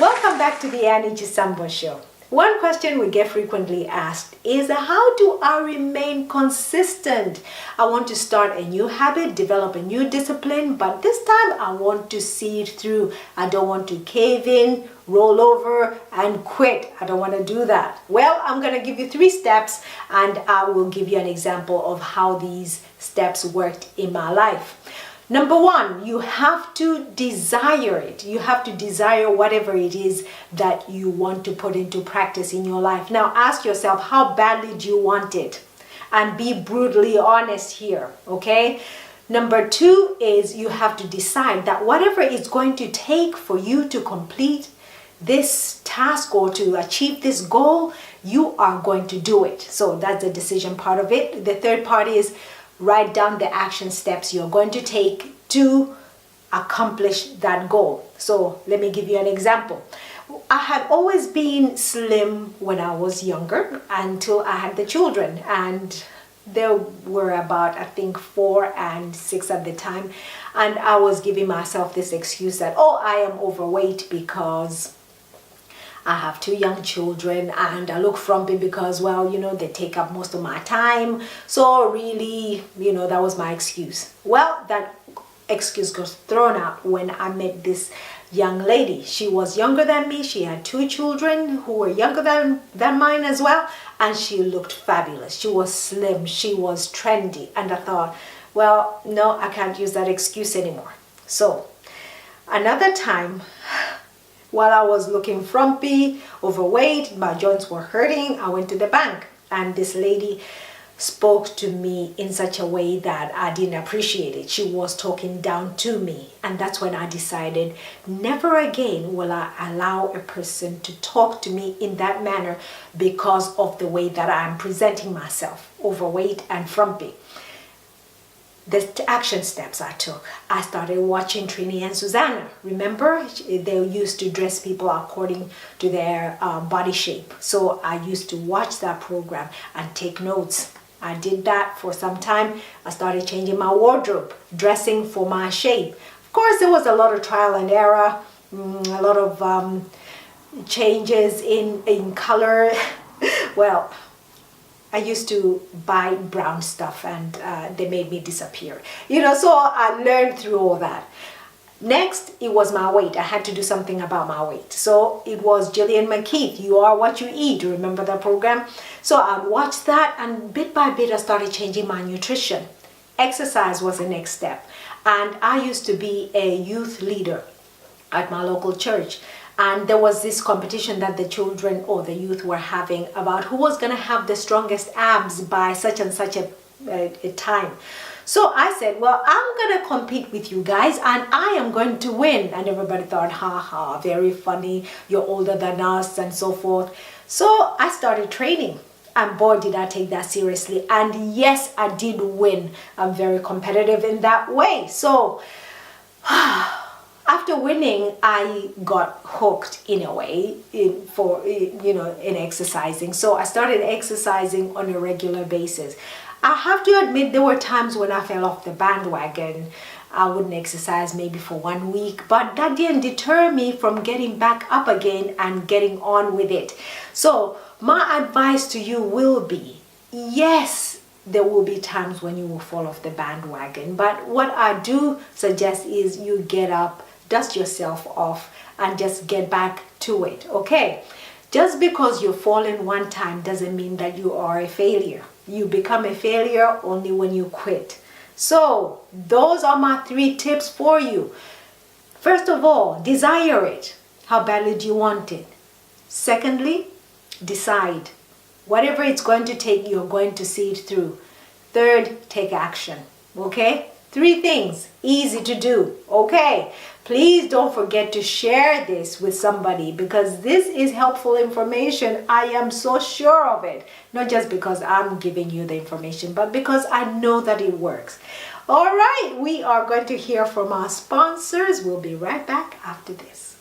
Welcome back to the Chisambo Show. One question we get frequently asked is, how do I remain consistent? I want to start a new habit, develop a new discipline, but this time I want to see it through. I don't want to cave in, roll over, and quit. I don't want to do that. Well, I'm going to give you 3 steps, and I will give you an example of how these steps worked in my life. Number 1, you have to desire it. You have to desire whatever it is that you want to put into practice in your life. Now ask yourself, how badly do you want it? And be brutally honest here, okay? Number 2 is you have to decide that whatever it's going to take for you to complete this task or to achieve this goal, you are going to do it. So that's the decision part of it. The third part is write down the action steps you're going to take to accomplish that goal. So let me give you an example. I had always been slim when I was younger until I had the children, and there were about, I think, 4 and 6 at the time, and I was giving myself this excuse that, oh, I am overweight because I have 2 young children and I look frumpy because, well, they take up most of my time. So really, that was my excuse. Well, that excuse got thrown out when I met this young lady. She was younger than me. She had 2 children who were younger than mine as well. And she looked fabulous. She was slim. She was trendy. And I thought, well, no, I can't use that excuse anymore. So another time, while I was looking frumpy, overweight, my joints were hurting, I went to the bank, and this lady spoke to me in such a way that I didn't appreciate it. She was talking down to me, and that's when I decided never again will I allow a person to talk to me in that manner because of the way that I'm presenting myself, overweight and frumpy. The action steps I took. I started watching Trini and Susanna. Remember, they used to dress people according to their body shape. So I used to watch that program and take notes. I did that for some time. I started changing my wardrobe, dressing for my shape. Of course, there was a lot of trial and error, a lot of changes in color. Well, I used to buy brown stuff and they made me disappear. So I learned through all that. Next, it was my weight. I had to do something about my weight. So it was Gillian McKeith, You Are What You Eat. Remember that program? So I watched that, and bit by bit I started changing my nutrition. Exercise was the next step. And I used to be a youth leader at my local church. And there was this competition that the children or the youth were having about who was going to have the strongest abs by such and such a time. So I said, well, I'm going to compete with you guys and I am going to win. And everybody thought, ha ha, very funny, you're older than us and so forth. So I started training. And boy, did I take that seriously. And yes, I did win. I'm very competitive in that way. So after winning, I got hooked in a way in exercising. So I started exercising on a regular basis. I have to admit there were times when I fell off the bandwagon. I wouldn't exercise maybe for 1 week, but that didn't deter me from getting back up again and getting on with it. So my advice to you will be, yes, there will be times when you will fall off the bandwagon, but what I do suggest is you get up, dust yourself off, and just get back to it, okay? Just because you've fallen one time doesn't mean that you are a failure. You become a failure only when you quit. So those are my 3 tips for you. First of all, desire it. How badly do you want it? Secondly, decide. Whatever it's going to take, you're going to see it through. Third, take action. Okay? 3 things, easy to do. Okay, please don't forget to share this with somebody because this is helpful information. I am so sure of it. Not just because I'm giving you the information, but because I know that it works. All right, we are going to hear from our sponsors. We'll be right back after this.